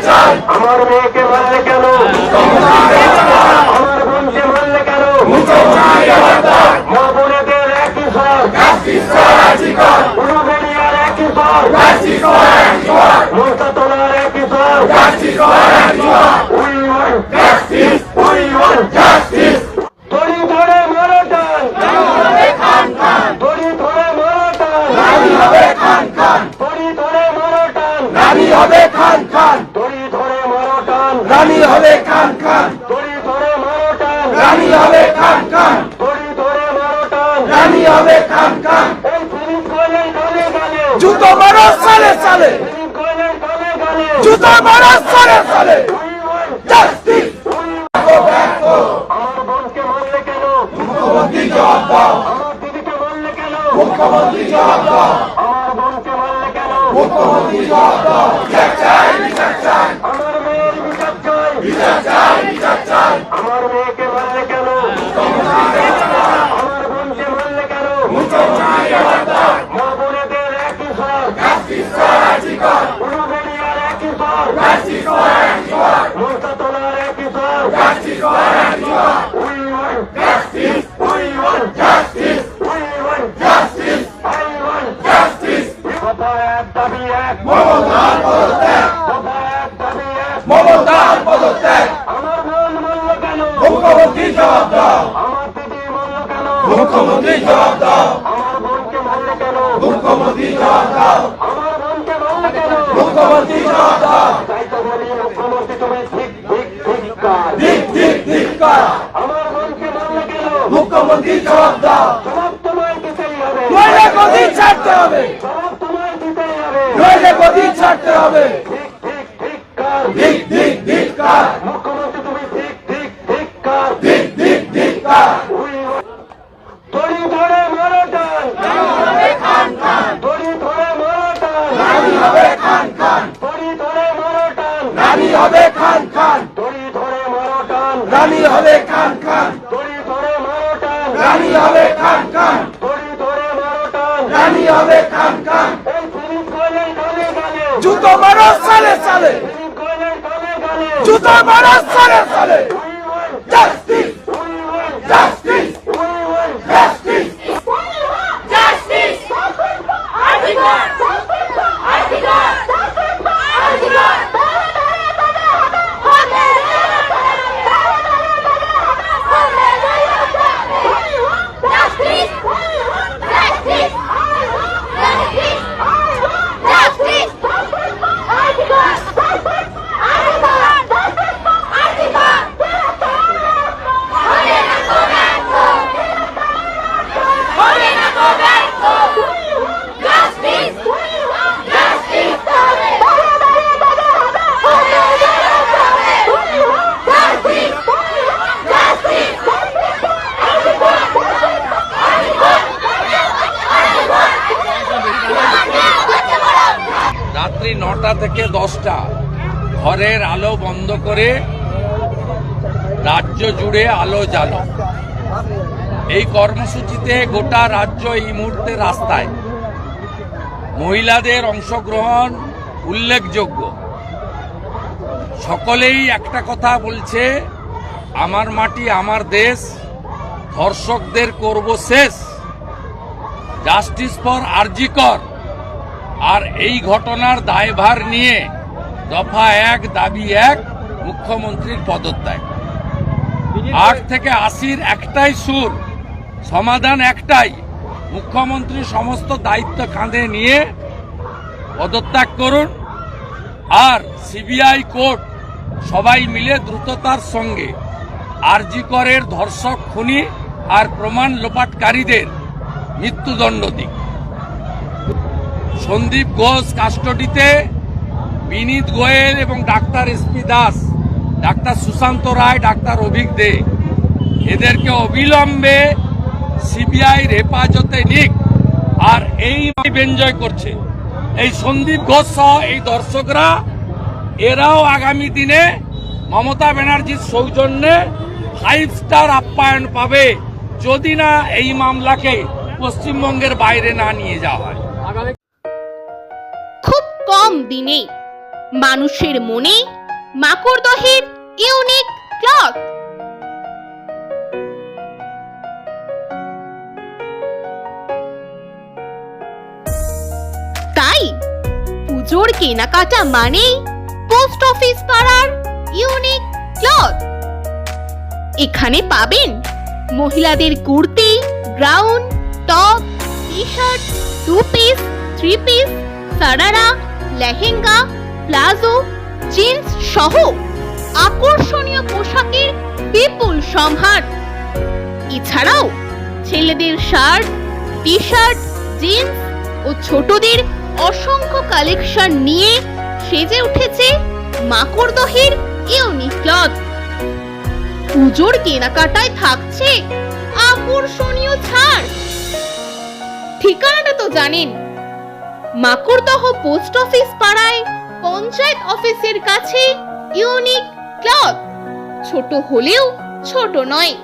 চাই আমার মেয়েকে মারলে কেন, আমার বোনকে মারলে কেন, মা বোনেদের একই স্বর, উলুবেড়িয়ার একই স্বর, মোস্তাতলার একই স্বর, we want justice, we want justice. দড়ি ধরে মারো টান, দড়ি ধরে মারো টান, দড়ি ধরে মারো টান, রানী হবে খান খান, দড়ি ধরে মারো টান, রানী হবে খান খান, দড়ি ধরে মারো টান, রানী হবে খান খান, দড়ি ধরে মারো টান। রানী হবে খান খান। এই ফিরিজ কয়লের গালে গালে, জুতো মারো সালে সালে, ফিরিজ কয়লের গালে গালে, জুতো মারো সালে সালে। We want justice. আমার বোনকে মারলে কেন, মুখ্যমন্ত্রী জবাব দাও, আমার দিদিকে মারলে কেন, মুখ্যমন্ত্রী জবাব দাও, আমার বোনকে মারলে কেন, মুখ্যমন্ত্রী জবাব দাও। বিচার চাই, বিচার চাই, আমার মেয়ের বিচার চাই, বিচার চাই, বিচার চাই। আমার মেয়েকে মারলে কেন, আমার বোনকে মারলে কেন, মা বোনেদের একই স্বর, উলুবেড়িয়ার একই স্বর, মোস্তাতলার একই স্বর, we want justice, we want justice, we want justice, I want justice. কথা এক দাবি এক, মমতার পদত্যাগ, কথা এক দাবি এক। মমতার পদত্যাগ। আমার বোন মারল কেন, মুখ্যমন্ত্রী জবাব দাও, আমার দিদি মারল কেন, মুখ্যমন্ত্রী জবাব দাও, আমার বোনকে মারল কেন, মুখ্যমন্ত্রী জবাব দাও, আমার বোনকে মারল কেন। মুখ্যমন্ত্রী জবাব দাও। তাই তো বলি মুখ্যমন্ত্রী তুমি ঠিক ঠিক ঠিক কার। ঠিক ঠিক ঠিক কর, আমার বোনকে মারল কেন, মুখ্যমন্ত্রী জবাব দাও। জবাব তোমায় দিতেই হবে, নইলে গদি ছাড়তে হবে, জবাব তোমায় দিতেই হবে। নইলে গদি ছাড়তে হবে। ঠিক ঠিক ঠিক কার, ঠিক ঠিক ঠিক কর, মুখ্যমন্ত্রী তুমি ঠিক ঠিক ঠিক কার। ঠিক ঠিক ঠিক কর। দড়ি ধরে মারো টান, দড়ি ধরে মারো টান, রানী হবে খান খান, দড়ি ধরে মারো টান, রানী হবে খান খান, দড়ি ধরে মারো টান, রানী হবে খান খান, দড়ি ধরে মারো টান, রানী হবে খান খান, দড়ি ধরে মারো টান। রানী হবে খান খান। এই ফিরিজ কয়লের গালে গালে, জুতো মারো সালে সালে, ফিরিজ কয়লের গালে গালে, জুতো মারো সালে সালে। We want justice, we want justice, we want justice. Justice! Article! Article! Justice! Justice! Justice! রাত্রি 9টা থেকে 10টা ঘরের আলো বন্ধ করে রাজ্য জুড়ে আলো জ্বালো। এই কর্মসূচিতে গোটা রাজ্য এই মুহূর্তে রাস্তায়। মহিলাদের অংশগ্রহণ উল্লেখযোগ্য। সকলেই একটা কথা বলছে, আমার মাটি আমার দেশ, ধর্ষকদের করব শেষ, জাস্টিস ফর আরজি কর। আর এই ঘটনার দায়ভার নিয়ে দফা 1 দাবি 1 মুখ্যমন্ত্রীর পদত্যাগ। 8 থেকে 80-র একটাই সুর, সমাধান একটাই, মুখ্যমন্ত্রী সমস্ত দায়িত্ব কাঁধে নিয়ে পদত্যাগ করুন। আর সিবিআই কোর্ট সবাই মিলে দ্রুততার সঙ্গে আরজি করের ধর্ষক, খুনি আর প্রমাণ লোপাটকারীদের মৃত্যুদণ্ড দিক। সন্দীপ ঘোষ কাস্টডিতে বিনীত গোয়েল এবং ডাক্তার এসপি দাস, ডাক্তার সুশান্ত রায়, ডাক্তার অভিক দে, এদেরকে অবিলম্বে সিবিআইর হেফাজতে নিক। আর এই এনজয় করছে এই সন্দীপ ঘোষ সহ এই দর্শকরা, এরাও আগামী দিনে মমতা ব্যানার্জির সৌজন্যে 5 স্টার আপ্যায়ন পাবে, যদি না এই মামলাকে পশ্চিমবঙ্গের বাইরে না নিয়ে যাওয়া হয়। খুব কম দিনে মানুষের মনে মাকড়দহের ইউনিক ক্লথ। তাই পুজোর কেনাকাটা মানেই পোস্ট অফিস পাড়ার ইউনিক ক্লথ। এখানে পাবেন মহিলাদের kurti, gown, top, T shirt, 2 piece, 3 piece, sharara, lehenga, palazzo, jeans সহ আকর্ষণীয় পোশাকের বিপুল সম্ভার। এছাড়াও ছেলেদের শার্ট, টি শার্ট, জিন্স ও ছোটদের অসংখ্য কালেকশন নিয়ে সেজে উঠেছে মাকড়দহের ইউনিক ক্লথ। পুজোর কেনাকাটায় থাকছে আকর্ষণীয় ছাড়। ঠিকানাটা তো জানেন, মাকড়দহ পোস্ট অফিস পাড়ায় পঞ্চায়েত অফিসের কাছে ইউনিক ক্লথ। ছোট হলেও ছোট নয়।